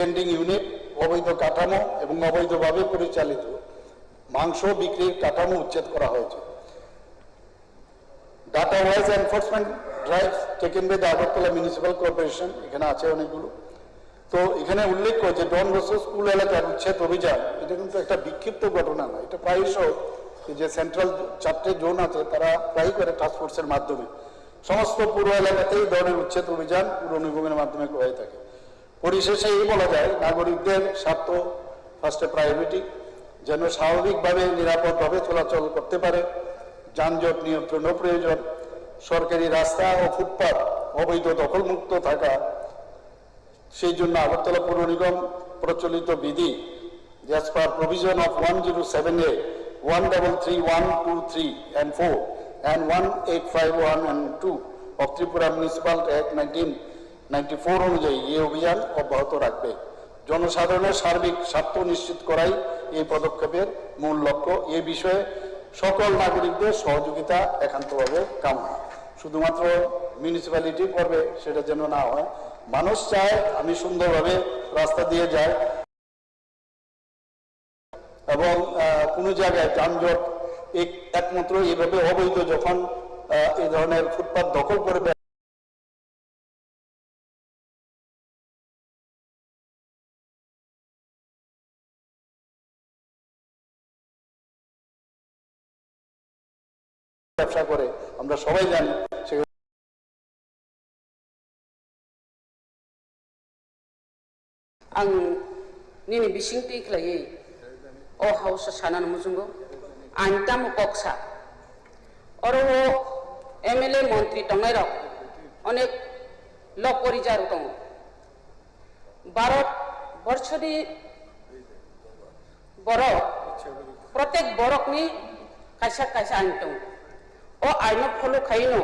Vending unit, অবৈধ কাঠামো এবং অবৈধভাবে পরিচালিত মাংস বিক্রির কাঠামো উচ্ছেদ করা হয়েছে। Data wise enforcement drive taken by the Agartala municipal corporation, এখানে আছে অনেকগুলো। তো এখানে উল্লেখ করেছে ডন বস্কো স্কুল এলাকার উচ্ছেদ অভিযান, এটা কিন্তু একটা বিক্ষিপ্ত ঘটনা না, এটা প্রায়শ যে সেন্ট্রাল 4টে জোন আছে তারা প্রায় করে টাস্কফোর্সের মাধ্যমে সমস্ত পুরো এলাকাতেই ধরনের উচ্ছেদ অভিযান পুর নিগমের মাধ্যমে হয়ে থাকে। পরিশেষে এই বলা যায়, নাগরিকদের স্বার্থ ফার্স্টে প্রায়োরিটি, যেন স্বাভাবিকভাবে নিরাপদভাবে চলাচল করতে পারে, যানজট নিয়ন্ত্রণও প্রয়োজন, সরকারি রাস্তা ও ফুটপাত অবৈধ দখলমুক্ত থাকা, সেই জন্য আগরতলা পৌর নিগম প্রচলিত বিধি as per provision of 107A, 133(1), 2(3) and 4 and 1851 and 2 of Tripura Municipal Act 1994 অনুযায়ী এই অভিযান অব্যাহত রাখবে। জনসাধারণের সার্বিক স্বার্থ নিশ্চিত করাই এই পদক্ষেপের মূল লক্ষ্য। এই বিষয়ে সকল নাগরিকদের সহযোগিতা একান্তভাবে কাম্য। শুধুমাত্র মিউনিসিপ্যালিটি করবে সেটা যেন না হয়, মানুষ চায় আমি সুন্দরভাবে রাস্তা দিয়ে যাই এবং কোনো জায়গায় যানজট একমাত্র এইভাবে অবৈধ যখন এই ধরনের ফুটপাত দখল করবে ব্যবসা করে, আমরা সবাই জানি आं निनि बिसिंति खलायै ओ हाउस सानान मुजुंगो आंताम कक्सा अरो एमएलए मंत्री तंगनाय रक अनेक लक परिजार दं। भारत वर्षनि बरक प्रत्येक बरकनि कायसा कायसा आइन दं। ओ आइन फलो खायनो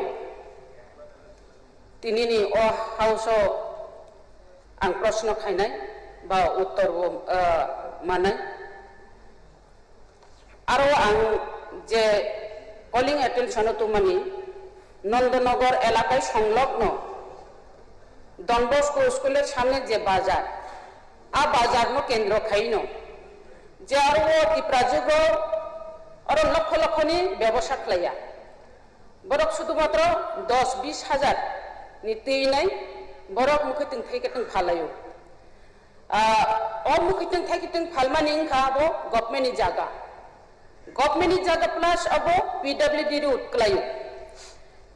तिनिनि ओ हाउस आं प्रश्न खायनाय बा उत्तर मानाय आरो आं जे कलिंग एटेंशन तो मानी नंदनगर एलाकाय संलग्न डन बस्को स्कूलेर सामने जे बाजार आ बाजार नो केंद्र खायनो जे आरो तिप्राजुग आरो लक्ष लक्षनि व्यवसाय खालाया बरक शुधुमात्र 10-20 हजार नि तैनाय बरक मुखैथिं थाइकेथिं फालायो मुखैथिं थाइकेथिं फालमानि इंखा अब गभर्नमेंटनि जागा प्लस अब पीडब्ल्यूडी रूट क्लायो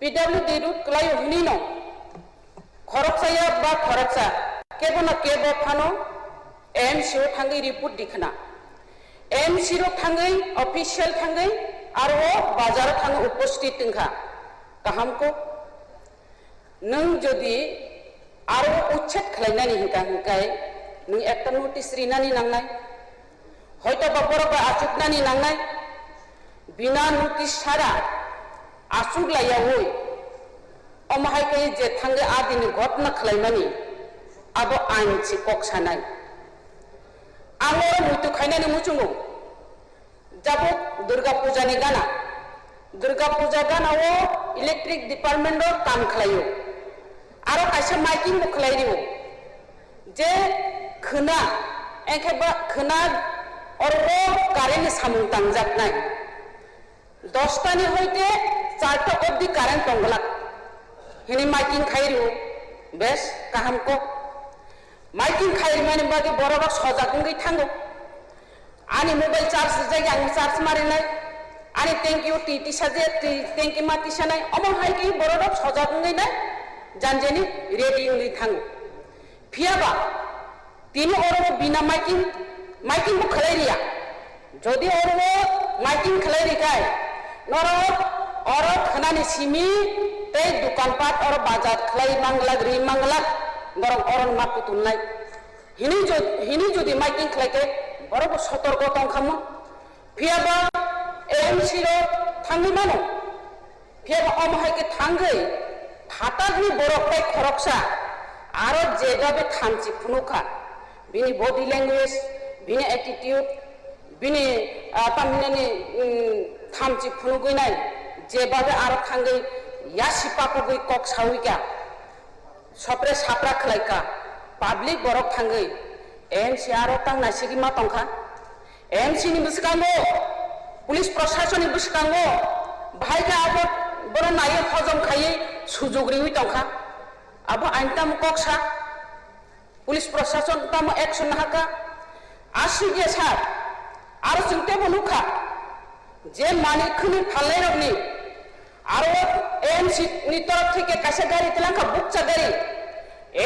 पीडब्ल्यूडी रूट क्लायो हिनी नो खरकसाया बा खरकसा केबो ना केबो फानो एमसी रो थांगै रिपोर्ट दिखना एमसी रो थांगै ऑफिशियल थांगै आरो बाजार थांगै उपस्थित तिंखा गाहामको नों जदि आरो उच्छेद खालायनानै हिंखाय नों एकटा नोटिस रिनानै नांनाय हयतो बरक आसुकनानै नांनाय बिना नोटिस सारा आसुगलायावै अमाहायकै जे थांगे आदिनि घटना खालायनानै आबो आइनसि कक्सानाय आङो मुइतु खायनानै मुचुंगौ जाबो दुर्गा पूजानि गाना दुर्गा पूजा गानाव इलेक्ट्रिक डिपार्टमेंट काम खालायो आरो कायसे माइकिं खालायो जे खोना एखेबा खोना और कारेन्ट सामुं तांजाकनाय 10टानि हयते 4टा अब्दि कारेन्ट तंगला हिनि माइकिं खायरियो बेस गाहामको माइकिं खायरि माने बागे बरबा सजागंगै थांगो आनि मोबाइल चार्ज जायगा आं चार्ज मारिनाय आनि थैंक यू टीटी साजे थैंक यू माति सानाय अमन हायकै बरबा सजागंगै नाय जानजेनि रेडिंगै थांगो फियाबा तिनि अरबो बिना माइकिं बो खालायरिया जदि अरबो माइकिं खालायरिखाय नरो और खानानि सिमी तै दुकानपाट और बाजार खालाय मांगलाग रि मांगलाग बरं अरन माकु तुलनाय हिनि जदि माइकिं खालायके बरबो सतर्क तंखामो फियाबा एमसी रो थांगै मानो फियाबा अमहायके थांगै हाटागनि बरकपाय खरकसा आरो जेगाबे थामचि फुनुखा बिनि बॉडी लैंग्वेज बिनि एटीट्यूड बिनि तामिनानि थामचि फुनुगैनाय जेबाबे आरो थांगै यासिपाको गै कक साविका सप्रे साप्रा खलायका पाब्लिक बरक थांगै ANC aro tang nasigi ma tongkha ANC ni biskango police प्रशासन बिस्कांगो भाईगा अब बरो नाय हजम खायै सुजुग्रि हुई तंखा अब आइनताम कक्सा पुलिस प्रशासन ताम एक्शन हाका आसिगे सार आरो जोंते बनुखा जे मानिखनि फाले रगनि आरो एएनसी नि तरफ থেকে কাছে গাড়ি তেলাঙ্কা বুকচা গাড়ি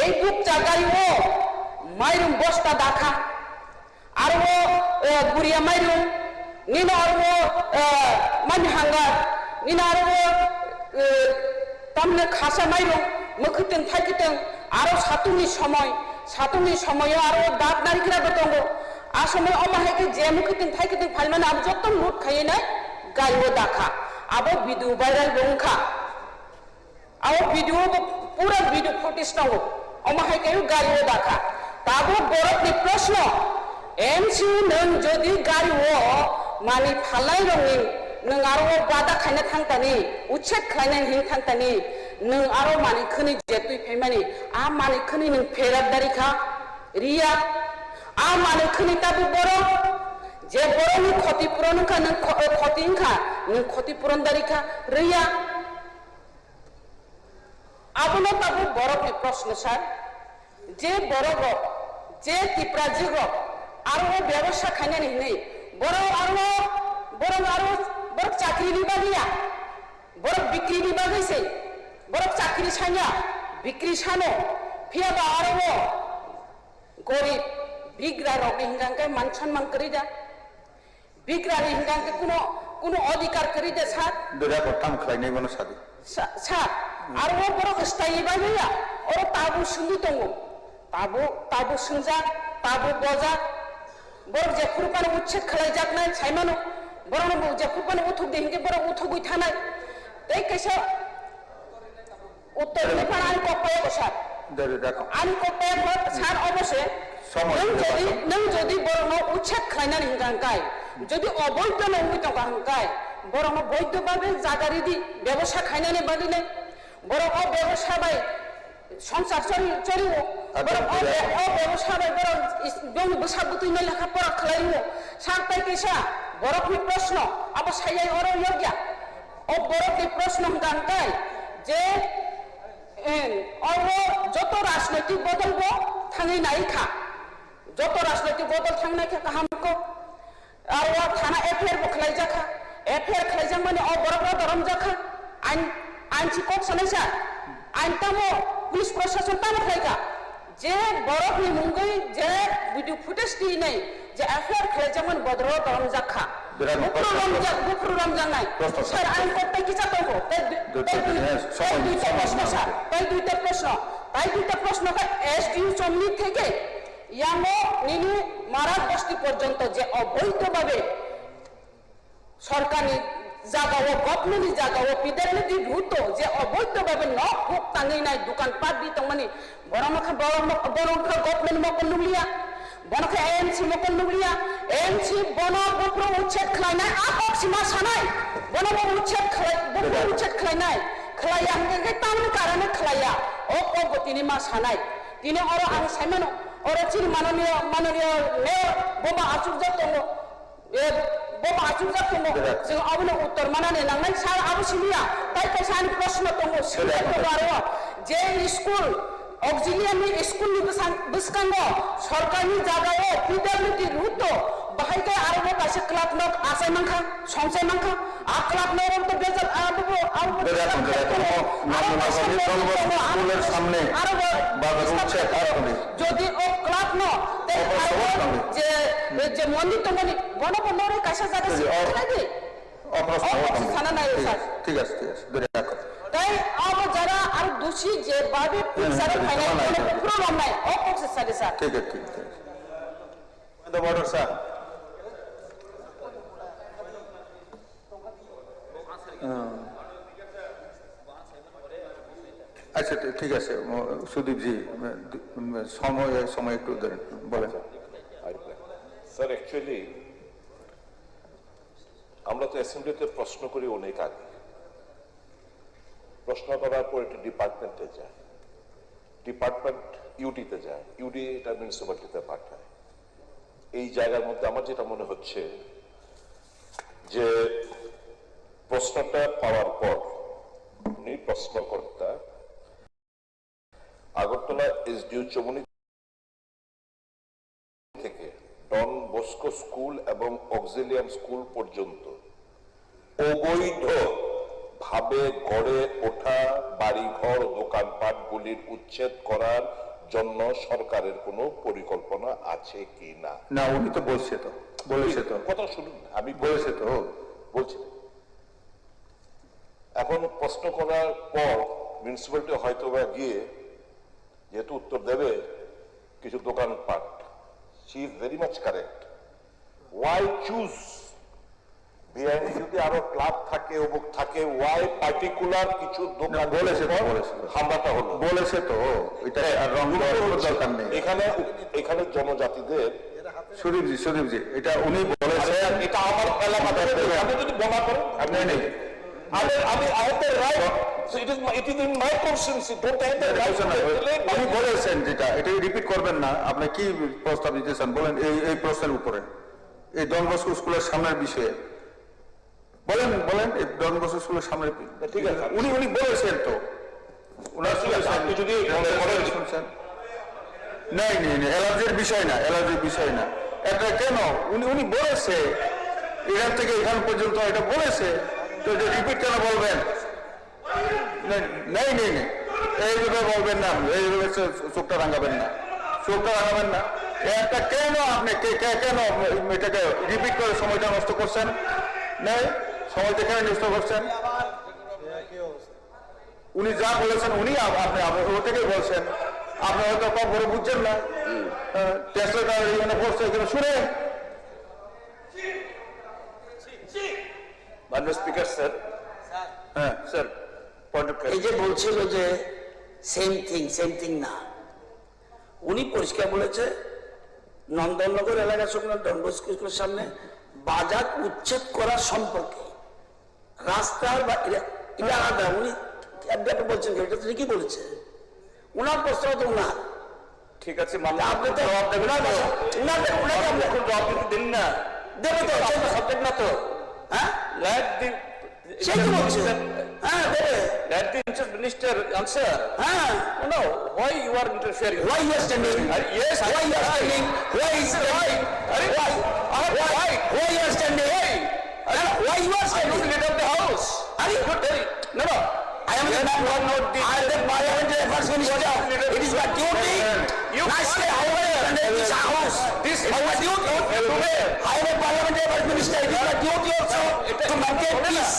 এই বুকচা গাড়ি ও মাইরুম বস্তা দেখা আরো Guria মাইরুম Nina arwo manhanga nina arwo tamne khasa mairo mukhitin thakiten aro satuni somoy aro dat narikra betongo asomoy omaheke je mukhitin thakiten phalmane ab jotto lut khayena gaiwo dakha abo video viral bongkha abo video pura video footage tango omaheke gaiwo dakha tabo borok ni proshno MC nang jodi gaiwo माने फालाय रंनि नों आरो बादा खायना थांतानि उछेक खायना हिं थांतानि नों आरो माने खनि जेतुय फेमानि आ माने खनि नों फेरादारिखा रिया आ माने खनि ताबु बरो जे बरोनि क्षतिपूरण खा नों क्षतिखा नों क्षतिपूरण दारिखा रिया आबनो ताबु बरोनि प्रश्न सार जे बरोगो जे तिप्राजिगो आरो व्यवसाय खायना नि बरो चाकरी निबागिया बरो बिक्री निबागिसे बरो चाकरी सान्या बिक्री सानो फियाबा आरो गरीब बिग्रा रग हिंगांके मान सम्मान करिदा बिग्रा हिंगांके कुनो अधिकार करिदा सा दोरा कथाम खलायनाय बनो सादि सा आरो बरो खस्ताय बागिया और ताबु सुंदि दंगो ताबु सुंजा ताबु बजा बर जेफुरपान उच्छेद खालायजानाय साइमानो बरनो जेफुरपान उथुक देहिंगे बर उथुगुय थानाय तै कैसा उत्तर नेपाल आइन कपाय बसा आइन कपाय बर सार अबसे नों जदि बरनो उच्छेद खालायनानै हिंगांकाय जदि अबैध नङै तंगांकाय बरनो बैध भाबे जागारिदि व्यवसाय खायनानै बादिने बरनो व्यवसाय बाय संसार चलिवो बर व्यवसाय बाय बर जों बैसागुतै लेखा पढ़ा खालायनो सारताय कैसा बरफनि प्रश्न अब सायाय अरो योग्य ओ बरफनि प्रश्न गानकाय जे अरो जत राजनैतिक बदलबो थाङै नायखा जत राजनैतिक बदल थांनाय के काहामको आरो थाना एफआईआर बखलाय जाखा एफआईआर खालायजां माने अ बरफरा दरम जाखा आइन सिकक सनायसा आइन तामो पुलिस प्रशासन तामो खायगा जे बरफनि मुंगै जे भिडिअ फुटेज दिनै जे एफआईआर खालायजांमोन बदरो दरम जाखा गुफुर रमजांनाय सर आइन कतै किसा दंगो ताई दुइटा प्रश्न का एसडिओ चमनि থেকে यामो निनि मारा बस्ती पर्यंत जे अबैधभाবে सरकारनि জাগাও গভর্নমেন্ট জাগাও পিডাব্লিউডি ভূতো যে অবৈধভাবে ন হুক টাঙিনাই দোকানপাট দি তংমানি বড়মখা government মকন Nuliya বনখা ANC মকন Nuliya ANC বন বপ্র উচ্ছেদ খালাইনাই আকক সীমা সানাই বন উচ্ছেদ খালাইনাই খালাইয়া হাঙ্গে তামনি কারণে খালাইয়া ও গতিনি মা সানাই তিনি অর আং সাইমানো অর চিল মাননীয় মেয়র বোবা আচুরজা তঙ্গ बोबा आचुजा तंगो जों आबनो उत्तर मानाने नांनाय सार आबुसिलिया ताइ पैसानि प्रश्न तंगो सिले आरो जे स्कुल अक्सिलियारि स्कुल नि बिस्कांगो सरकारनि जागायाव पिडब्लिउडि रुतो बाहायगा आरो कासे क्लाब नक आसाय मांखा संसाय मांखा आ क्लाब नरम तो बेजाल स्कुलेर सामने बागरुचे आरो যদি ও ক্লাব ন যে যে মন্দির তো মন্দির বন বনরে কাছে জায়গা লাগে অপ্রশ্ন থানা নাই স্যার ঠিক আছে ধরে রাখো তাই আব যারা আর দোষী যে ভাবে পুলিশের ফাইনাল প্রবলেম নাই অপক্ষ স্যার ঠিক আছে দ্য বর্ডার স্যার আচ্ছা ঠিক আছে সুদীপ জি সময় একটু ধরেন বলেন স্যার অ্যাকচুয়ালি আমরা তো অ্যাসেম্বলিতে প্রশ্ন করি অনেক আগে প্রশ্ন করার পর এটি ডিপার্টমেন্টে যায় ডিপার্টমেন্ট ইউডিতে যায় ইউডি এটা মিউনিসিপ্যালিটিতে পাঠায় এই জায়গার মধ্যে আমার যেটা মনে হচ্ছে যে প্রশ্নটা পাওয়ার পর উনি প্রশ্নকর্তা আগরতলা এসডিও চমুনি থেকে ডন বস্কো স্কুল এবং অক্সিলিয়াম স্কুল পর্যন্ত অবৈধ ভাবে গড়ে ওঠা বাড়িঘর দোকানপাটগুলির উচ্ছেদ করার জন্য সরকারের কোনো পরিকল্পনা আছে কি না? না, উনি তো বলছে তো, বলেছে তো, কথা শুনুন, আমি বলেছে তো। বলছি এখন প্রশ্ন করার পর মিউনিসিপ্যালিটি হয়তো বা গিয়ে যেহেতু উত্তর দেবে কিছু দোকানপাট, she is very much correct. Why choose বিআইনি যদি আরো ক্লাব থাকে অমুক থাকে, ওয়াই পার্টিকুলার কিছু দোকান বলেছে তো, বলেছে তো। হামলাটা হলো? বলেছে তো, এটা আর রং দেওয়ার কোনো দরকার নেই। এখানে জনজাতিদের সুদীপজি, এটা উনি বলেছে। এটা আমার এলাকাতে আপনি যদি বোমা করেন আপনি নেই, আমি I have the right, so it is in my conscience, don't I have the right to regulate my- উনি বলেছেন যেটা, এটা রিপিট করবেন না। আপনি কি প্রস্তাব দিতেছেন বলেন এই প্রশ্নের উপরে, এই ডন বস্কো স্কুলের সামনের বিষয়ে বলেন এই ডন বস্কো স্কুলের সামনে। ঠিক আছে, উনি বলেছেন তো, ওনার আপনি যদি শুনছেন। নাই, অ্যালার্জির বিষয় না, এটা কেন উনি বলেছে এখান থেকে এখান পর্যন্ত এটা বলেছে, তো এটা রিপিট কেন বলবেন? নেই, এইভাবে বলবেন না, এইভাবে চোখটা রাঙাবেন না। এটা কেন আপনি কেন এটাকে রিপিট করে সময়টা নষ্ট করছেন? নেই, সময়টা কেন নষ্ট করছেন? উনি যা বলেছেন উনি আপনি ও থেকে বলছেন, আপনি হয়তো কখনো বুঝছেন না। টেসলাটা এখানে পড়ছে, এখানে শুনে। মাননীয় স্পিকার স্যার, হ্যাঁ স্যার এই যে বলছিল যে সেম থিং না, উনি পরিষ্কার বলেছে নন্দননগর এলাকা সংলগ্ন ডন বস্কো স্কুলের সামনে বাজার উচ্ছেদ করার সম্পর্কে রাস্তার এটা আলাদা। উনি আপনি বলছেন এটা তো ঠিকই বলেছে, উনার প্রশ্ন তো উনার। ঠিক আছে, আপনি তো জবাব দেবেন না, উনাকে আপনি জবাব দিতে দিন না, দেবে তো সাবজেক্ট না তো। হ্যাঁ, সেই তো বলছে। হ্যাঁ, দেবে। Let the minister answer. No, why you are interfering? Why you are standing? Yes, Why you are standing? Why is standing? Why you are standing? Why you are I standing? don't get out the house. Are you? No. I am the I am the parliamentary affairs minister. It is my duty. You Nicely, I will stand in this house. This is my duty. I am a parliamentary affairs minister. It is my duty also to maintain peace.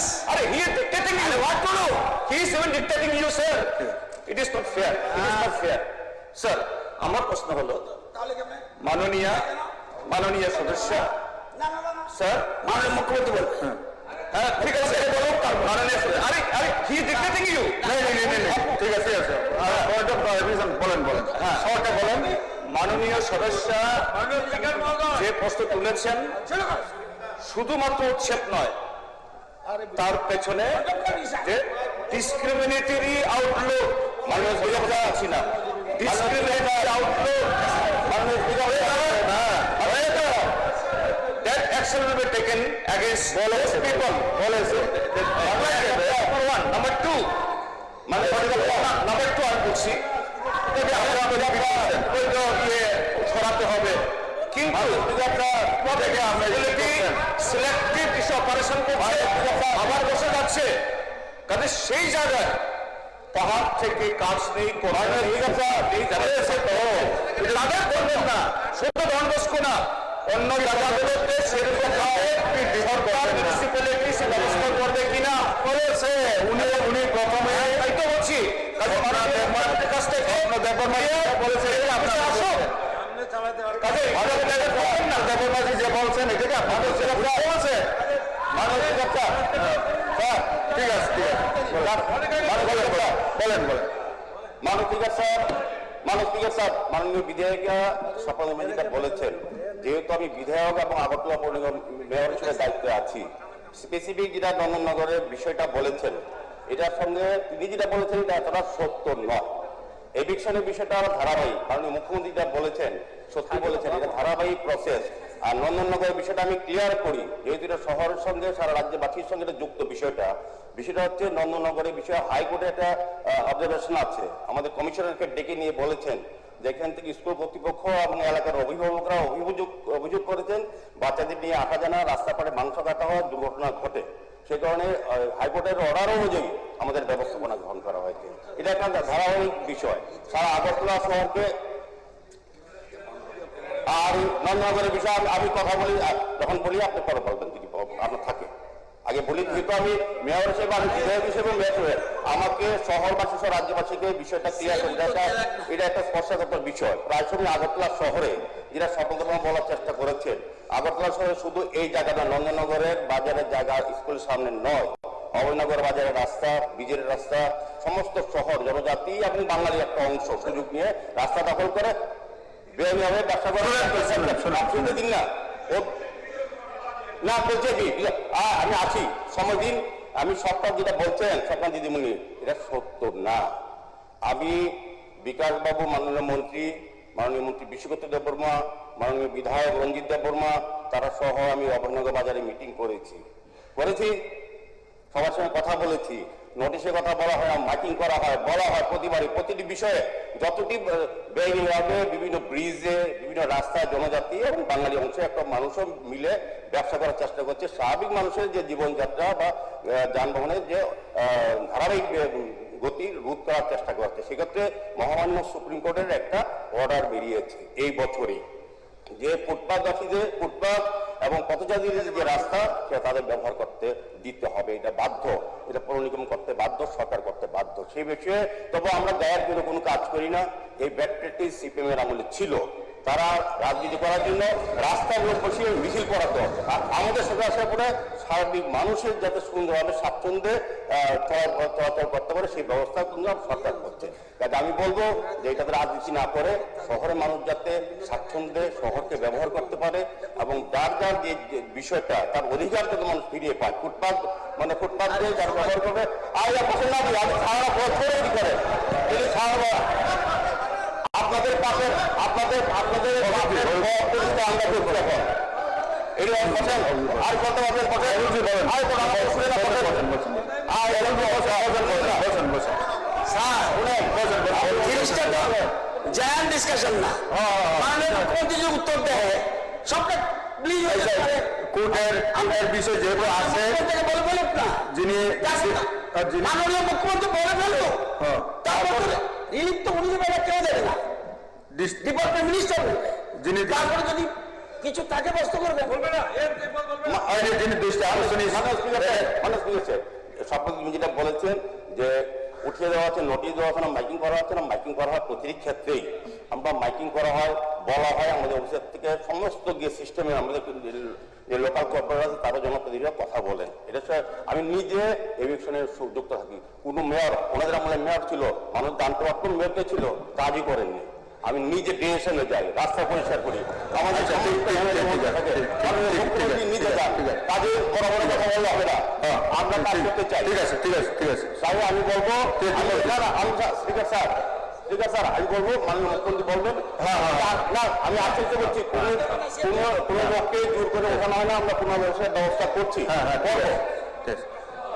He is dictating you. What to do? He is even dictating you, sir. It is not fair. It is not fair. Sir, আমার প্রশ্ন হলো মাননীয় সদস্য sir, মাননীয় মুখ্যমন্ত্রী বলবেন। হ্যাঁ, ঠিক আছে, বলুন মাননীয় সদস্য। আরে he is dictating you. ঠিক আছে, বলেন। হ্যাঁ, শর্টে বলেন। মাননীয় সদস্য যে প্রশ্ন তুলেছেন শুধুমাত্র উচ্ছেদ নয়, তার পেছনে যে ডিসক্রিমিনেটরি আউটলুক, মাননীয় সদস্য আছি না, ডিসক্রিমিনেটরি আউটলুক, মাননীয় that action will be taken against those people. Number two, number two, আমি বলছি ছড়াতে হবে, কিন্তু সিলেক্টিভ কিছু অপারেশন করছে, আবার বসে যাচ্ছে, কাজে সেই জায়গায় পাহাড় থেকে কাজ নেই, তাদের করবেন না, শুধু ডন বস্কো না, অন্য জায়গাগুলোতে সেরকম সরকার মিউনিসিপ্যালিটি সে ব্যবস্থা করবে কিনা করেছে। উনি প্রথমে তাই তো বলছি, কাজে মাননীয় কাছ থেকে বলেছে আপনার আসুন, কাজে দেবরবাজি যে বলছেন এটাকে আপনাদের বলছে মাননীয় সদস্য। ঠিক আছে, বলেন। মাননীয় বিধায়িকা স্বপ্ন মেজিকা বলেছেন, যেহেতু আমি বিধায়ক এবং আগরতলা পৌর নিগম মেয়র হিসেবে দায়িত্বে আছি, স্পেসিফিক যেটা নন্দননগরের বিষয়টা বলেছেন, এটার সঙ্গে তিনি যেটা বলেছেন এটা এতটা সত্য নয়। এভিকশনের বিষয়টা ধারাবাহিক, মাননীয় মুখ্যমন্ত্রী যেটা বলেছেন সত্যি বলেছেন, এটা ধারাবাহিক ধারাবাহিক প্রসেস। আর নন্দননগরের বিষয়টা আমি ক্লিয়ার করি, যেহেতু এটা শহরের সঙ্গে সারা রাজ্যবাসীর সঙ্গে এটা যুক্ত বিষয়টা হচ্ছে নন্দননগরের বিষয়ে হাইকোর্টে একটা অবজারভেশন আছে। আমাদের কমিশনারকে ডেকে নিয়ে বলেছেন যে এখান থেকে স্কুল কর্তৃপক্ষ এবং এলাকার অভিভাবকরা অভিযোগ করেছেন বাচ্চাদের নিয়ে আসা জানা, রাস্তা পাড়ে মাংস কাটা হওয়া, দুর্ঘটনা ঘটে। সে কারণে হাইকোর্টের অর্ডার অনুযায়ী আমাদের ব্যবস্থাপনা গ্রহণ করা হয়েছে। এটা একটা ধারাবাহিক বিষয় সারা আগরতলা শহরকে। আর নন্দননগরের বিষয়ে আমি কথা বলি, যখন বলি আপনি পরে বলবেন যদি আপনার থাকে। আগে বলি, যেহেতু আমি মেয়র হিসেবে, আমি বিধায়ক হিসেবে মেয়র, আমাকে শহরবাসী সহ রাজ্যবাসীকে বিষয়টা ক্লিয়ার করে এটা একটা স্পর্শকাতর বিষয়। প্রায় সময় আগরতলা শহরে যেটা সফলতম বলার চেষ্টা করেছেন, আগরতলা শহরে শুধু এই জায়গাটা নন্দননগরের বাজারের জায়গা স্কুলের সামনে নয়, অভয়নগর বাজারের রাস্তা, বীজের রাস্তা, সমস্ত শহর জনজাতি এবং বাঙালির একটা অংশ সুযোগ নিয়ে রাস্তা দখল করে বেআইনিভাবে ব্যবসা করে। শুনতে দিন না, না বলছে কি আমি আছি, সময় দিন। আমি সবটা যেটা বলছেন স্বপ্না দিদিমণি, এটা সত্য না। আমি বিকাশবাবু, মাননীয় মন্ত্রী বিশ্বজিৎ দেববর্মা, মাননীয় বিধায়ক রঞ্জিত দেববর্মা, তারা সহ আমি অভয়নগর বাজারে মিটিং করেছি, সবার সঙ্গে কথা বলেছি। নোটিশে কথা বলা হয়, মাইকিং করা হয়, বলা হয় প্রতিবারই প্রতিটি বিষয়ে যতটি বেআইনিভাবে বিভিন্ন ব্রিজে, বিভিন্ন রাস্তায় জনজাতি এবং বাঙালি অংশে একটা মানুষও মিলে ব্যবসা করার চেষ্টা করছে। স্বাভাবিক মানুষের যে জীবনযাত্রা বা যানবাহনের যে ধারাবাহিক গতি রোধ করার চেষ্টা করছে। সেক্ষেত্রে মহামান্য সুপ্রিম কোর্টের একটা অর্ডার বেরিয়েছে এই বছরই, যে ফুটপাথবাসীদের ফুটপাথ এবং পথচারীদের যে রাস্তা সেটা তাদের ব্যবহার করতে দিতে হবে। এটা বাধ্য, এটা পৌরনিগম করতে বাধ্য, সরকার করতে বাধ্য। সেই বিষয়ে তবে আমরা গায়ের জন্য কোনো কাজ করি না। এই ব্যাড প্র্যাকটিস সিপিএম এর আমলে ছিল। তারা রাজনীতি করার জন্য রাস্তাগুলো বসিয়ে মিছিল করাতো, আর আমাদের সাথে আসার পরে স্বাভাবিক মানুষের যাতে সুন্দরভাবে স্বাচ্ছন্দ্যে চলাচল করতে পারে সেই ব্যবস্থা কিন্তু সরকার করছে। কাজে আমি বলবো যে এটাতে রাজনীতি না করে শহরের মানুষ যাতে স্বাচ্ছন্দ্যে শহরকে ব্যবহার করতে পারে এবং যার যার যে বিষয়টা তার অধিকার যাতে মানুষ ফিরিয়ে পায়। ফুটপাথ দিয়ে যারা ব্যবহার করবে আর পছন্দ না দিয়ে সারা বছর করে তিনি সারা আপনাদের পাশে আপনাদের আমরা আর কত জায়ান ডিসকাশন না, মাননীয় মুখ্যমন্ত্রী যে উত্তর দেয় সবটা কোর্টের বিষয় যেহেতু আছে বলে বলুক না, যিনি মাননীয় মুখ্যমন্ত্রী বলে ফেললো, তারপরে রিলিফ তো উনি দেবে, কেউ দেবে না, ডিপার্টমেন্ট মিনিস্টার বলবে। যিনি তারপরে যদি কিছু তাকে বস্ত করবে বলবে না, যিনি স্বপ্ন যেটা বলেছেন যে উঠিয়ে দেওয়া হচ্ছে, নোটিশ দেওয়া হচ্ছে না, মাইকিং করা হচ্ছে না। মাইকিং করা হয় প্রতিটি ক্ষেত্রেই, আমরা মাইকিং করা হয়, বলা হয় আমাদের অফিসের থেকে সমস্ত গিয়ে সিস্টেমে আমাদের যে লোকাল কর্পোরেট আছে তারা জনপ্রতিনিধিরা কথা বলেন। এটা আমি নিজে এভিকশনে যুক্ত থাকি। কোনো মেয়র, ওনাদের আমলে মেয়র ছিল, মানুষ জানতে পারতেন মেয়রকে ছিল, কাজই করেননি। আমি নিজে ডিএসএনে যাই, রাস্তা পরিষ্কার করি, আমাদের নিজে যান, কাজে বড় বড় কথা বললে হবে না, আমরা কাজ করতে চাই। ঠিক আছে তাই আমি বলবো স্পিকার স্যার আমি বলবো মাননীয় মুখ্যমন্ত্রী বলবেন না, আমি আশ্বস্ত করছি কোনো লোককে জোর করে ওঠানো হয় না, আমরা কোনো ব্যবস্থা করছি।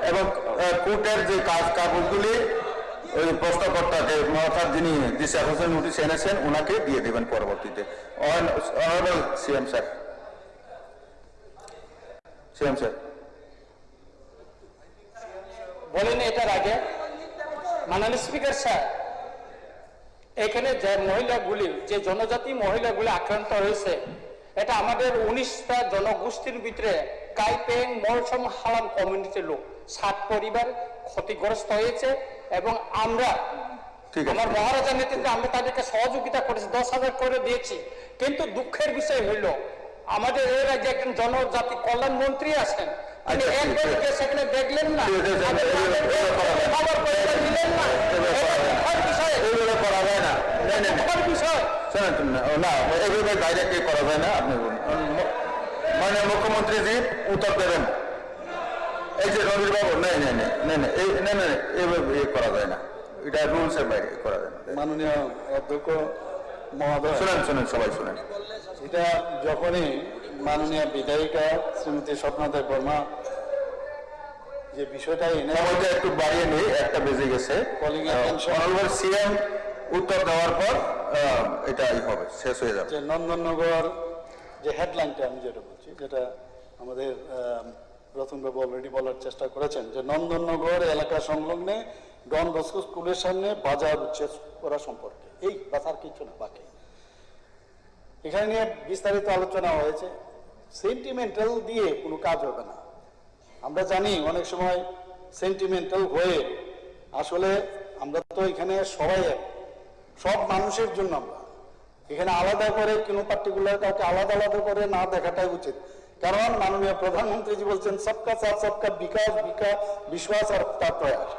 এবং কোর্টের যে কাগজগুলি ওই প্রশ্নকর্তাকে অর্থাৎ যিনি দিশা হোসেন নোটিশ এনেছেন ওনাকে দিয়ে দেবেন পরবর্তীতে। অনারেবল সিএম স্যার বলেন এটার আগে মাননীয় স্পিকার স্যার, এখানে যে মহিলাগুলি, যে জনজাতি মহিলাগুলি আক্রান্ত হয়েছে, এটা আমাদের 19টা জনগোষ্ঠীর ভিতরে কাইপেং মলসম হালাম কমিউনিটির লোক 7 পরিবার ক্ষতিগ্রস্ত হয়েছে এবং আমরা আমার মহারাজা নেতৃত্বে আমরা তাদেরকে সহযোগিতা করেছি, 10,000 করে দিয়েছি। কিন্তু দুঃখের বিষয় হইল আমাদের এই রাজ্যে একজন জনজাতি কল্যাণ মন্ত্রী আছেন, তিনি একবার সেখানে দেখলেন না, করা যায় না, না এইভাবে ডাইরেক্টলি করা যায় না। আপনি মানে মুখ্যমন্ত্রীজি উত্তর দেবেন, এই যে রবির বাবু এইভাবে করা যায় না, এটা রুলসের বাইরে করা যায় না। মাননীয় অধ্যক্ষ মহোদয়, শুনেন সবাই শুনেন। এটা যখনই মাননীয় বিধায়িকা শ্রীমতী স্বপ্নাদেব বর্মা যে বিষয়টা এনে সময়টা একটু বাড়িয়ে নেই, 1টা বেজে গেছে। Calling attention. অনারেবল সিএম উত্তর দেওয়ার পর এটাই হবে, শেষ হয়ে যাবে। যে নন্দননগর যে হেডলাইনটা আমি যেটা বলছি, যেটা আমাদের রতনবাবু অলরেডি বলার চেষ্টা করেছেন, যে নন্দননগর এলাকা সংলগ্নে ডন বস্কো স্কুলের সামনে বাজার উচ্ছেদ করা সম্পর্কে, এই বাস আর কিছু না বাকি। এখানে নিয়ে বিস্তারিত আলোচনা হয়েছে। সেন্টিমেন্টাল দিয়ে কোনো কাজ হবে না। আমরা জানি অনেক সময় সেন্টিমেন্টাল হয়ে আসলে আমরা তো এখানে সবাই এক, সব মানুষের জন্য আমরা এখানে আলাদা করে কোনো পার্টিকুলার কাউকে আলাদা আলাদা করে না দেখাটাই উচিত। কারণ মাননীয় প্রধানমন্ত্রীজি বলছেন সবকা সাথ সবকা বিকাশ, বিশ্বাস আর তার প্রয়াস।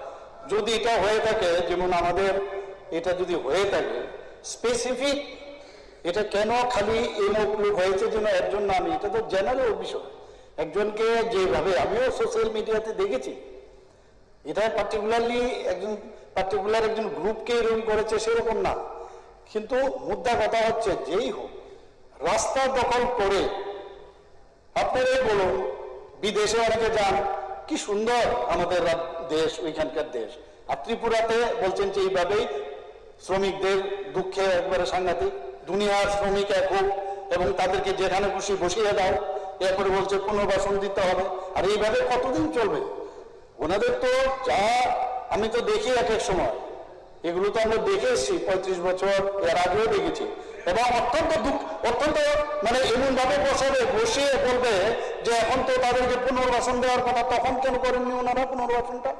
যদি এটা হয়ে থাকে, যেমন আমাদের এটা যদি হয়ে থাকে স্পেসিফিক, এটা কেন খালি এই মুখ হয়েছে যেন একজন নামে, এটা তো জেনারেল বিষয়। একজনকে যেভাবে আমিও সোশ্যাল মিডিয়াতে দেখেছি, এটা পার্টিকুলারলি একজন গ্রুপকে এরকম করেছে সেরকম না। কিন্তু মুদ্রা কথা হচ্ছে, যেই হোক রাস্তা দখল করে, আপনারাই বলুন, বিদেশে অনেকে যান, কি সুন্দর আমাদের দেশ, ওইখানকার দেশ। আর ত্রিপুরাতে বলছেন যে এইভাবেই শ্রমিকদের দুঃখে একবারে সাংঘাতিক, দুনিয়ার শ্রমিক এক হোক এবং তাদেরকে যেখানে খুশি বসিয়ে দাও, এরপরে বলছে পুনর্বাসন দিতে হবে। আর এইভাবে কতদিন চলবে? ওনাদের তো যা আমি তো দেখি এক এক সময়, এগুলো তো আমরা দেখে এসেছি 35 বছর, এর আগেও দেখেছি। এবং অত্যন্ত মানে এমন ভাবে বসিয়ে বলবে যে এখন তো তাদেরকে পুনর্বাসন দেওয়ার কথা, তখন কেন করেননি ওনারা পুনর্বাসনটা?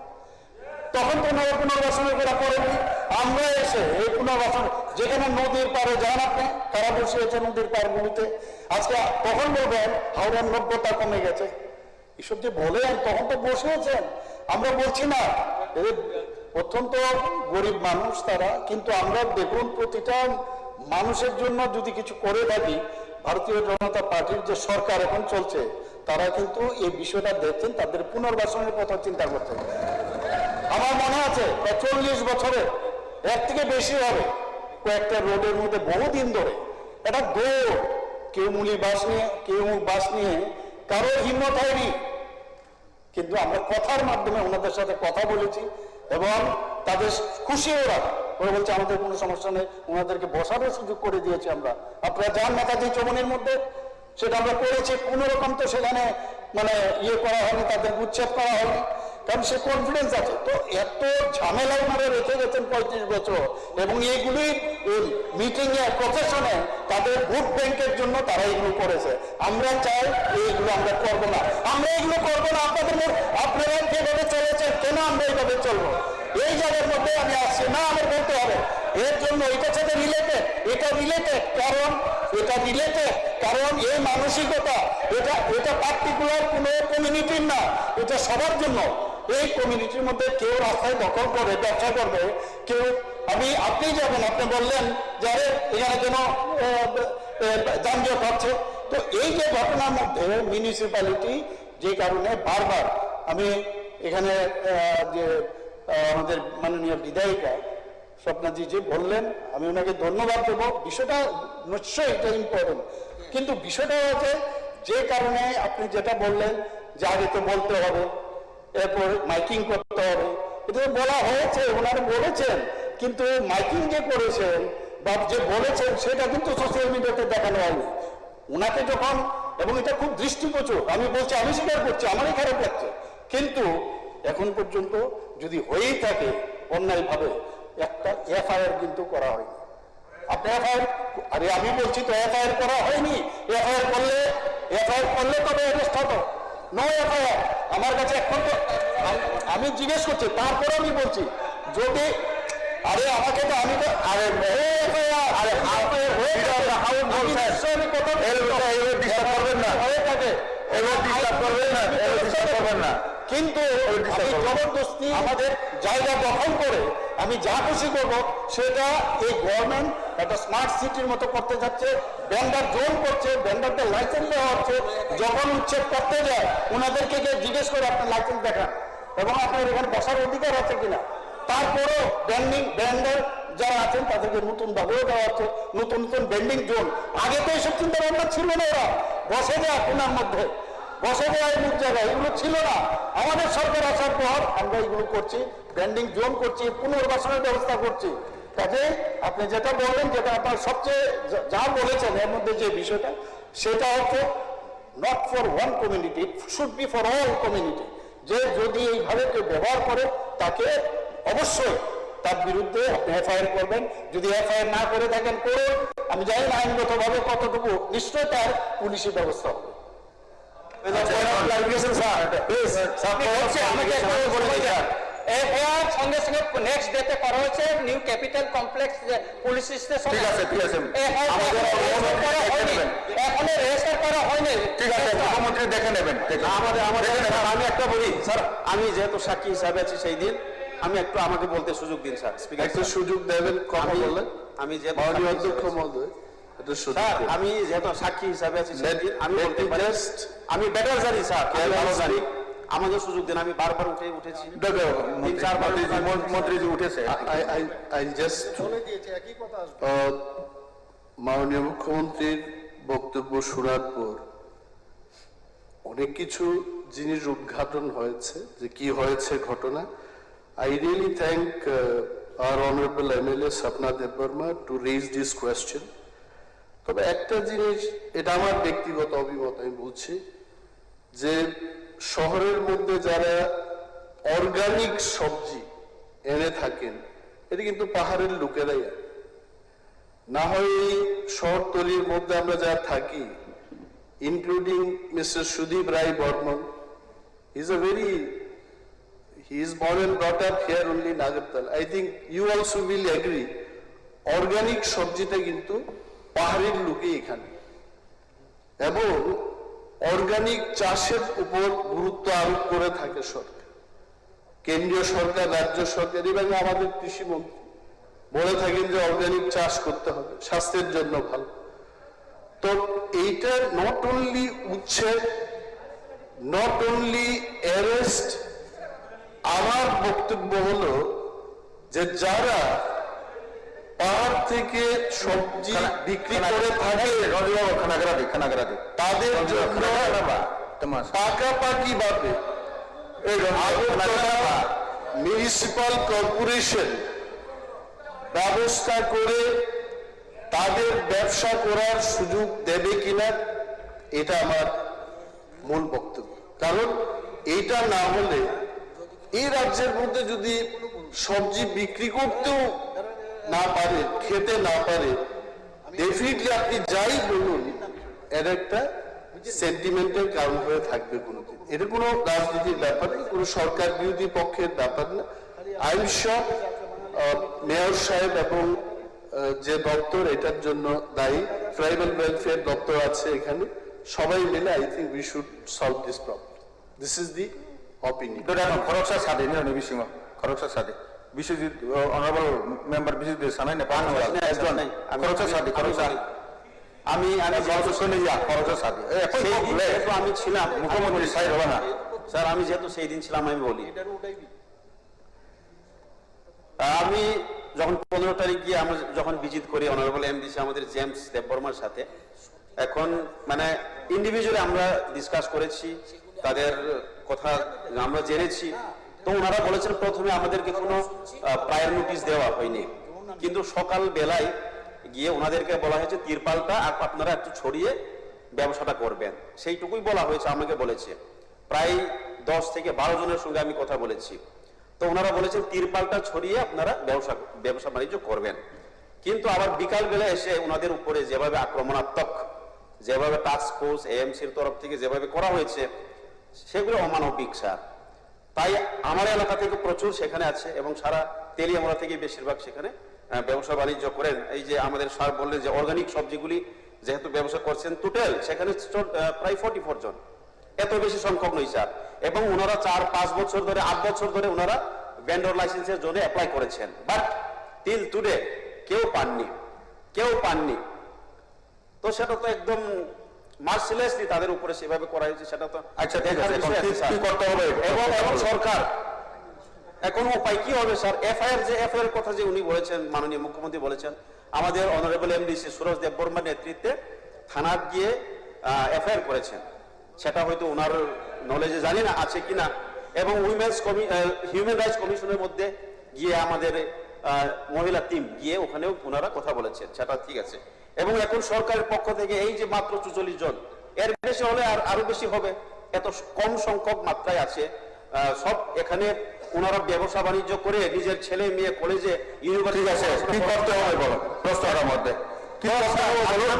তখন তো ওনারা পুনর্বাসনের কথা করেননি। আমরা এসে এই পুনর্বাসন, যেখানে নদীর পাড়ে যান আপনি, কারা বসিয়েছে নদীর পাড়গুলিতে, আজকে তখন বলবেন হাওড়ার নব্যতা কমে গেছে। এসব যে বলেন, তখন তো বসিয়েছেন। আমরা বলছি না, এদের অত্যন্ত গরিব মানুষ তারা, কিন্তু আমরা দেখুন প্রতিটা মানুষের জন্য যদি কিছু করে থাকি, ভারতীয় জনতা পার্টির যে সরকার এখন চলছে, তারা কিন্তু এই বিষয়টা দেখছেন, তাদের পুনর্বাসনের কথা চিন্তা করছেন। আমার মনে আছে 40 বছরের এর থেকে বেশি হবে, কয়েকটা রোডের মধ্যে বহুদিন ধরে এটা দৌড়, কেউ মুলি বাস নিয়ে, কেউ বাস নিয়ে, কারোর হিম্মত হয়নি। কিন্তু আমরা কথার মাধ্যমে ওনাদের সাথে কথা বলেছি এবং তাদের খুশি ওরা বলছে আমাদের কোনো সমস্যা নেই, ওনাদেরকে বসারও সুযোগ করে দিয়েছি আমরা। আপনারা যান নেতাজি চমনের মধ্যে, সেটা আমরা করেছি, কোনো রকম তো সেখানে মানে ইয়ে করা হয়নি, তাদের উচ্ছেদ করা হয়নি, কারণ সে কনফিডেন্স আছে। তো এত ঝামেলা ওনারা রেখে গেছেন 35 বছর, এবং এইগুলি মিটিং এ প্রফেশনে তাদের ভোট ব্যাংকের জন্য তারা এগুলো করেছে। আমরা চাই এইগুলো আমরা করবো না, আমরা এগুলো করবো না। আপনারা যেভাবে চলেছেন, কেন আমরা এইভাবে চলবো? এই জায়গার মধ্যে আমি আসছি না, আমার বলতে হবে এর জন্য এটার সাথে রিলেটেড, এটা রিলেটেড, কারণ এই মানসিকতা এটা পার্টিকুলার কোনো কমিউনিটির না, এটা সবার জন্য। এই কমিউনিটির মধ্যে কেউ রাস্তায় দখল করে ব্যবসা করবে, কেউ আপনি যাবেন, আপনি বললেন যারে এখানে কেন যানজট হচ্ছে। তো এই যে ঘটনার মধ্যে মিউনিসিপ্যালিটি যে কারণে বারবার আমি এখানে যে আমাদের মাননীয় বিধায়িকা স্বপ্নাজি যে বললেন, আমি ওনাকে ধন্যবাদ দেবো। বিষয়টা নিশ্চয়ই এটা ইম্পর্টেন্ট, কিন্তু বিষয়টা হচ্ছে যে কারণে আপনি যেটা বললেন যে আগে তো বলতে হবে, এরপর মাইকিং করতে হবে, এটা বলা হয়েছে, ওনারা বলেছেন, কিন্তু মাইকিং যে করেছেন বা যে বলেছেন সেটা কিন্তু সোশ্যাল মিডিয়াতে দেখানো হয়নি ওনাকে যখন। এবং এটা খুব দৃষ্টিগোচর, আমি বলছি, আমি স্বীকার করছি, আমারই খারাপ লাগছে, কিন্তু এখন পর্যন্ত যদি হয়েই থাকে অন্যায়ভাবে, একটা এফআইআর কিন্তু করা হয়নি। আপনি এফআইআর, আরে আমি বলছি তো এফআইআর করা হয়নি। এফআইআর করলে তবে অ্যারেস্ট হতো, নো এফআইআর। আমার কাছে এখন তো আমি জিজ্ঞেস করছি, তারপরে আমি বলছি যদি আরে আমাকে তো আমি তো আরে কিন্তু জবরদস্তি আমাদের জায়গা দখল করে আমি যা খুশি করবো সেটা এই গভর্নমেন্ট একটা স্মার্ট সিটির মতো করতে যাচ্ছে, ভেন্ডার জোন করছে, ভেন্ডারদের লাইসেন্স দেওয়া হচ্ছে। যখন উচ্ছেদ করতে যায় ওনাদেরকে গিয়ে জিজ্ঞেস করে আপনার লাইসেন্স দেখান এবং আপনার এখানে বসার অধিকার আছে কিনা। তারপরও ব্র্যান্ডার যারা আছেন তাদেরকে নতুন ভাবেও দেওয়া হচ্ছে, নতুন নতুন ব্র্যান্ডিং জোন। আগে তো এইসব চিন্তা ভাবনা ছিল না, ওরা বসে যায় কোনার মধ্যে, বসে যায় মুখ জায়গায়, এগুলো ছিল না। আমাদের সরকার আসার পর আমরা এগুলো করছি, ব্র্যান্ডিং জোন করছি, পুনর্বাসনের ব্যবস্থা করছি। কাজে আপনি যেটা বললেন, যেটা আপনার সবচেয়ে যা বলেছেন এর মধ্যে যে বিষয়টা, সেটা হচ্ছে not for one community, it should be for all community. যে যদি এইভাবে কেউ ব্যবহার করে তাকে অবশ্যই তার বিরুদ্ধে আপনি এফআইআর করবেন। যদি এফআইআর না করে থাকেন করুন, আমি জানি না আইনগতভাবে কতটুকু, নিশ্চয় তার পুলিশি ব্যবস্থা হবে। এফআইআর সঙ্গে সঙ্গে নেক্সট ডেতে করা হয়েছে new capital complex police station. ঠিক আছে, ঠিক আছে। এখনো রেজিস্টার করা হয়নি। ঠিক আছে, মুখ্যমন্ত্রী দেখে নেবেন। আমি একটা বলি স্যার, আমি যেহেতু সাক্ষী হিসাবে আছি সেই দিন, আমি একটু আমাকে বলতে সুযোগ দিন স্যার। স্পিকার একটু সুযোগ দেবেন কথা বললেন। আমি যেহেতু মাননীয় সাক্ষী অধ্যক্ষ হিসাবে- মহোদয়, একটু সুযোগ স্যার দিন। আমি যেহেতু সাক্ষী হিসাবে আছি সেই দিন, আমি Let বলতে me পারি। just- আমি বেটার জানি স্যার, আমি Can I ভালো জানি। speak? আমাকে সুযোগ দিন, আমি বারবার উঠেছি। মন্ত্রীজি উঠেছে। I just মাননীয় মুখ্যমন্ত্রীর বক্তব্য শোনার পর অনেক কিছু জিনিস উদ্ঘাটন হয়েছে, যে কি হয়েছে ঘটনা। I really thank our honorable MLA Sapna Debbarma to raise this question. তবে একটা জিনিস, এটা আমার ব্যক্তিগত অভিমত, আমি বলছি যে শহরের মধ্যে যারা অর্গানিক সবজি এনে থাকেন, এটা কিন্তু পাহাড়ের লোকেরাই আনে। না হয় এই শহরতলির মধ্যে আমরা যা থাকি, including mister Sudip Roy Barman, he is born and brought up here only in Agartala. I think you also will agree, organic সবজিটা কিন্তু পাহাড়ের লোকই এখানে, এবং অর্গানিক চাষের উপর গুরুত্ব আরোপ করে থাকে সরকার, কেন্দ্রীয় সরকার, রাজ্য সরকার এবং আমাদের কৃষিমন্ত্রী বলে থাকেন যে অর্গানিক চাষ করতে হবে, স্বাস্থ্যের জন্য ভালো। তো এইটা নট অনলি উচ্ছেদ, নট অনলি অ্যারেস্ট। আমার বক্তব্য হলো যে যারা পাহাড় থেকে সবজি বিক্রি করে থাকে তাদের জন্য পাকাপাকি ভাবে মিউনিসিপাল কর্পোরেশন ব্যবস্থা করে তাদের ব্যবসা করার সুযোগ দেবে কিনা, এটা আমার মূল বক্তব্য। কারণ এইটা না হলে এই রাজ্যের মধ্যে যদি সবজি বিক্রি করতেও না পারে, খেতে না পারে, ডেফিনেটলি আপনি যাই বলুন এর একটা সেন্টিমেন্টের কারণ হয়ে থাকবে কোনোদিন। এটা কোনো রাজনীতির ব্যাপার না, কোনো সরকার বিরোধী পক্ষের ব্যাপার না। আই এম শিওর মেয়র সাহেব এবং যে দপ্তর এটার জন্য দায়ী, ট্রাইবাল ওয়েলফেয়ার দপ্তর আছে এখানে, সবাই মিলে I think we should solve this problem. This is the opinion. খরকসা সাদে নিরনি বিসীমা খরকসা সাদে বিশ্বজিৎ অনারেবল মেম্বার বিশ্বজিৎ সানাই না পান একজন খরকসা সাদে খরকসা আমি যেহেতু শুনে যা খরকসা সাদে যেহেতু আমি ছিলাম মুখ্যমন্ত্রী সাহেব হবে না স্যার, আমি যেহেতু সেই দিন ছিলাম, আমি বলি আমি যখন 15 তারিখ গিয়ে আমরা যখন ভিজিট করি অনারেবল এমডিসি আমাদের জেমস দেববর্মার সাথে, এখন মানে ইন্ডিভিজুয়ালি আমরা ডিসকাস করেছি, তাদের কথা আমরা জেনেছি। তো ওনারা বলেছেন প্রথমে আমাদেরকে কোনো প্রায়র নোটিশ দেওয়া হয়নি, কিন্তু সকাল বেলায় গিয়ে ওনাদেরকে বলা হয়েছে তিরপালটা আপনারা একটু ছড়িয়ে ব্যবসাটা করবেন, সেইটুকুই বলা হয়েছে। আমাকে বলেছে প্রায় 10 থেকে 12 জনের সঙ্গে আমি কথা বলেছি। তো ওনারা বলেছেন তিরপালটা ছড়িয়ে আপনারা ব্যবসা বাণিজ্য করবেন। কিন্তু আবার বিকাল বেলা এসে ওনাদের উপরে যেভাবে আক্রমণাত্মক, যেভাবে টাস্ক ফোর্স এএমসির তরফ থেকে যেভাবে করা হয়েছে, সেগুলো অমানবিক স্যার। তাই আমার এলাকা থেকে প্রচুর সেখানে আছে এবং সারা তেলিয়ামুড়া থেকে বেশিরভাগ সেখানে ব্যবসা বাণিজ্য করেন। এই যে আমাদের স্যার বললেন যে অর্গানিক সবজিগুলি যেহেতু ব্যবসা করছেন, টোটাল সেখানে প্রায় 44 জন, এত বেশি সংখ্যক নয় স্যার। এবং ওনারা 4-5 বছর ধরে 8 বছর ধরে ওনারা ভেন্ডর লাইসেন্সের জন্য অ্যাপ্লাই করেছেন, বাট টিল টুডে কেউ পাননি। তো সেটা তো একদম মার্সিলেসলি তাদের উপরে সেভাবে করা হয়েছে, সেটা তো আচ্ছা ঠিক আছে, কি করতে হবে। এবং সরকার এখন উপায় কি হবে স্যার? এফআইআর কথা যে উনি বলেছেন, মাননীয় মুখ্যমন্ত্রী বলেছেন, আমাদের অনারেবল এমডিসি সুরজ দেববর্মার নেতৃত্বে থানা গিয়ে এফআইআর করেছেন। সেটা হয়তো ওনার নলেজে জানি না আছে কিনা, এবং হিউম্যান রাইটস কমিশনের মধ্যে গিয়ে আমাদের মহিলা টিম গিয়ে ওখানেও ওনারা কথা বলেছেন, সেটা ঠিক আছে। এবং এখন সরকারের পক্ষ থেকে এই যে মাত্র 44 জন, এর বেশি হলে আরো বেশি হবে, এত কম সংখ্যক মাত্রায় আছে। সব এখানে ওনারা ব্যবসা বাণিজ্য করে নিজের ছেলে মেয়ে কলেজে ইউনিভার্সিটি ঠিক আছে, কি করতে হবে বলো প্রশ্নটার মধ্যে, কি করতে হবে বলুন।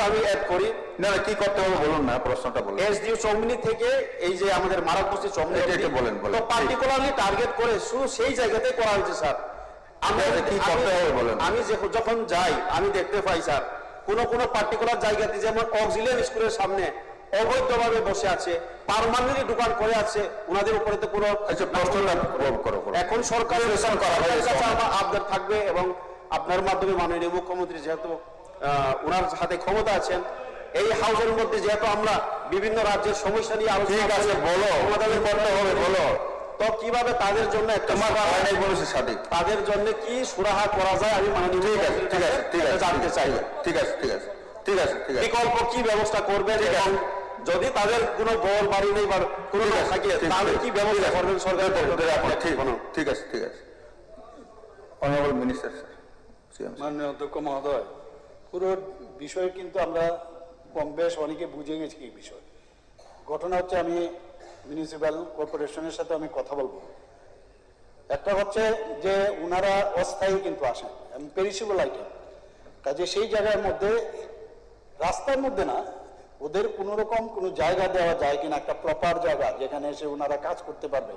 আমি অ্যাড করি। না না, কি করতে হবে বলুন না, প্রশ্নটা বলুন। এসডিও চৌমনি থেকে এই যে আমাদের মারাকবস্তি চৌমনি, এটা একটু বলেন। তো পার্টিকুলারলি টার্গেট করে শুধু সেই জায়গাতে করা হয়েছে স্যার। কি করতে হবে বলেন। আমি যখন যাই আমি দেখতে পাই স্যার, কোন পার্টিকুলার জায়গাতে যেমন অক্সিলিয়ারি স্কুলের সামনে অবৈধভাবে বসে আছে, পার্মানেন্টলি দোকান করে আছে, ওনাদের উপরে তো কোনো এখন সরকারের আবদার থাকবে, এবং আপনার মাধ্যমে মাননীয় মুখ্যমন্ত্রী যেহেতু ওনার হাতে ক্ষমতা আছেন, এই হাউসের মধ্যে যেহেতু আমরা বিভিন্ন রাজ্যের সমস্যা নিয়ে আলোচনা বলো করতে হবে বলো, তো কিভাবে তাদের জন্য একটা তাদের জন্য কি সুরাহা করা যায় আমি মাননীয় জানতে চাই। ঠিক আছে ঠিক আছে ঠিক আছে ঠিক আছে, বিকল্প কি ব্যবস্থা করবেন, এবং যদি তাদের কোনো ঘর বাড়ি নেই বা কোনো থাকে তাহলে কি ব্যবস্থা করবেন সরকার? ঠিক আছে ঠিক আছে। Honourable minister sir. মাননীয় অধ্যক্ষ মহোদয়, পুরো বিষয় কিন্তু আমরা কম বেশ অনেকে বুঝে গেছি এই বিষয়। ঘটনা হচ্ছে, আমি মিউনিসিপ্যাল কর্পোরেশনের সাথে আমি কথা বলবো। একটা হচ্ছে যে ওনারা অস্থায়ী কিন্তু আসেন, পেরিশেবল আইটেম, কাজে সেই জায়গার মধ্যে রাস্তার মধ্যে না, ওদের কোনো রকম কোনো জায়গা দেওয়া যায় কিনা, একটা প্রপার জায়গা যেখানে এসে ওনারা কাজ করতে পারবে।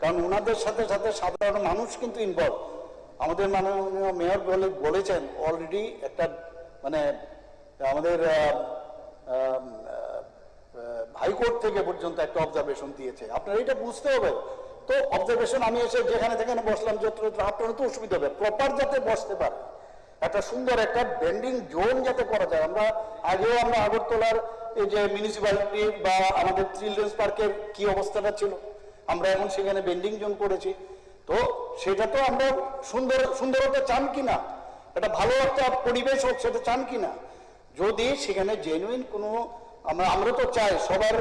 কারণ ওনাদের সাথে সাথে সাধারণ মানুষ কিন্তু ইনভলভ। আমাদের মাননীয় মেয়র বলেছেন অলরেডি একটা মানে আমাদের হাইকোর্ট থেকে পর্যন্ত একটা অবজারভেশন দিয়েছে। আপনার এটা বুঝতে হবে। তো অবজারভেশন আমি এসে যেখানে যেখানে বসলাম, যত্র আপনার তো অসুবিধা হবে, প্রপার যাতে বসতে পারে, একটা সুন্দর একটা বেন্ডিং জোন যাতে করা যায়। আমরা আগেও আমরা আগরতলার এই যে মিউনিসিপ্যালিটি বা আমাদের চিলড্রেন্স পার্কের কি অবস্থাটা ছিল, আমরা এখন সেখানে বেন্ডিং জোন করেছি। তো সেটা তো আমরা সুন্দরতা চান কিনা, একটা ভালো একটা পরিবেশ হোক, সেটা চান কিনা। যদি সেখানে জেনুইন কোনো আমরা তো চাই সবার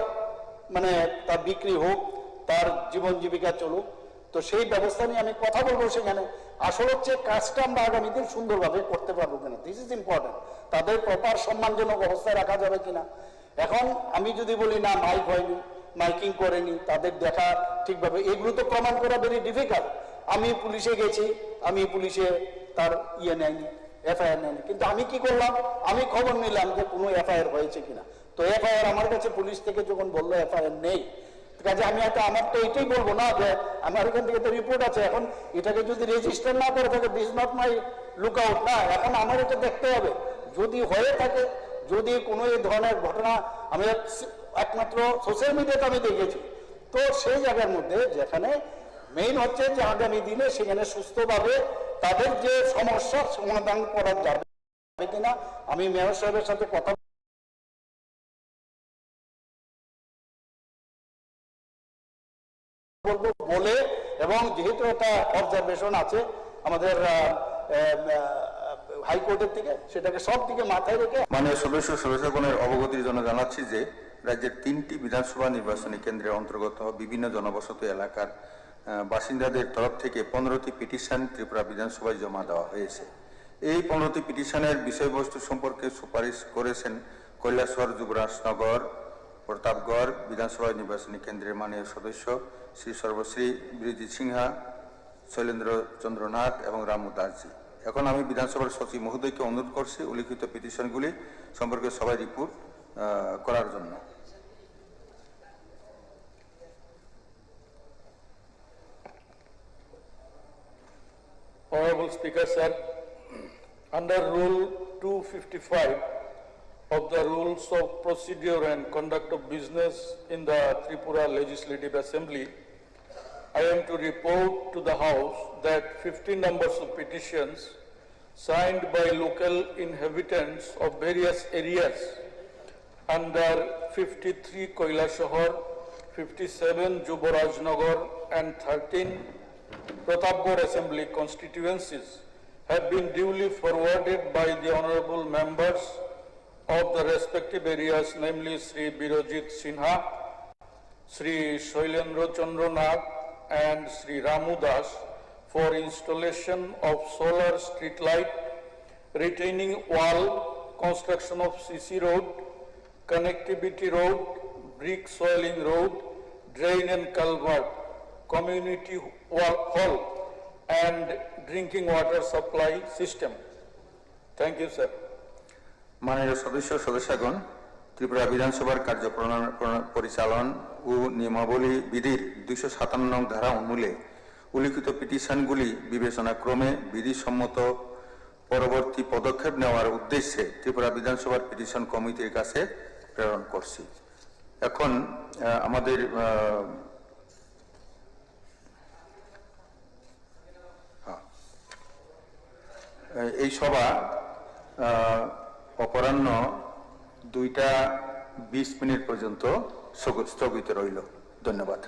মানে তার বিক্রি হোক, তার জীবন জীবিকা চলুক, তো সেই ব্যবস্থা নিয়ে আমি কথা বলবো সেখানে। আসলে হচ্ছে কাজটা আমরা আগামী দিন সুন্দরভাবে করতে পারবো কিনা, দিস ইজ ইম্পর্টেন্ট। তাদের প্রপার সম্মানজনক অবস্থায় রাখা যাবে কিনা। এখন আমি যদি বলি না মাইক হয়নি, মাইকিং করেনি, তাদের দেখা ঠিকভাবে, এগুলো তো প্রমাণ করা ভেরি ডিফিকাল্ট। আমি পুলিশে গেছি, আমি পুলিশে তার নেয়নি, এফআইআর নেয়নি, কিন্তু আমি কি করলাম, আমি খবর নিলাম যে কোনো এফআইআর হয়েছে কিনা। তো এফআইআর আমার কাছে পুলিশ থেকে যখন বললো এফআইআর নেই, কাজে আমি আমার তো এটাই বলবো না যে আমার এখান থেকে তো রিপোর্ট আছে, এখন এটাকে যদি রেজিস্টার না করে থাকে, this not my look out না, এখন আমার এটা দেখতে হবে। যদি হয়ে থাকে, যদি কোনো এই ধরনের ঘটনা আমি একমাত্র সোশ্যাল মিডিয়াতে আমি দেখেছি, তো সেই জায়গার মধ্যে যেখানে মেইন হচ্ছে যে আগামী দিনে সেখানে সুস্থভাবে তাদের যে সমস্যার সমাধান করা যাবে কিনা, আমি মেয়র সাহেবের সাথে কথা বলবো বলে, এবং যেহেতু একটা অবজারভেশন আছে আমাদের হাইকোর্টের থেকে, সেটাকে সব দিকে মাথায় রেখে মাননীয় সদস্যগণের অবগতির জন্য জানাচ্ছি যে রাজ্যের 3টি বিধানসভা নির্বাচনী কেন্দ্রের অন্তর্গত বিভিন্ন জনবসতি এলাকার বাসিন্দাদের তরফ থেকে 15টি পিটিশন ত্রিপুরা বিধানসভায় জমা দেওয়া হয়েছে। এই 15টি পিটিশনের বিষয়বস্তু সম্পর্কে সুপারিশ করেছেন কৈলাসহর, যুবরাজনগর, প্রতাপগড় বিধানসভা নির্বাচনী কেন্দ্রের মাননীয় সদস্য শ্রী সর্বশ্রী বীরজিৎ সিনহা, শৈলেন্দ্র চন্দ্রনাথ এবং রামু দাসজি। এখন আমি বিধানসভার সচিব মহোদয়কে অনুরোধ করছি উল্লিখিত পিটিশনগুলি সম্পর্কে সবাই রিপোর্ট করার জন্য। Honorable Speaker, sir, under Rule 255 of the Rules of Procedure and Conduct of Business in the Tripura Legislative Assembly, I am to report to the House that 50 numbers of petitions signed by local inhabitants of various areas under 53 Kailasahar, 57 Juborajnagar and 13 Pratapgarh Assembly constituencies have been duly forwarded by the honorable members of the respective areas, namely Sri Birojit Sinha, Sri Shoilendra Chandra Nag and Sri Ramu Das for installation of solar street light, retaining wall, construction of CC road, connectivity road, brick soiling road, drain and culvert, community hall and drinking water supply system. Thank you, sir. মাননীয় সদস্যগণ, ত্রিপুরা বিধানসভার কার্যপ্রণালী পরিচালন ও নিয়মাবলী বিধির 257 নং ধারা অনুযায়ী উল্লিখিত পিটিশনগুলি বিবেচনাক্রমে বিধিসম্মত পরবর্তী পদক্ষেপ নেওয়ার উদ্দেশ্যে ত্রিপুরা বিধানসভার পিটিশন কমিটির কাছে প্রেরণ করছি। এখন আমাদের এই সভা অপরাহ্ন 2টা 20 মিনিট পর্যন্ত স্থগিত রইল। ধন্যবাদ।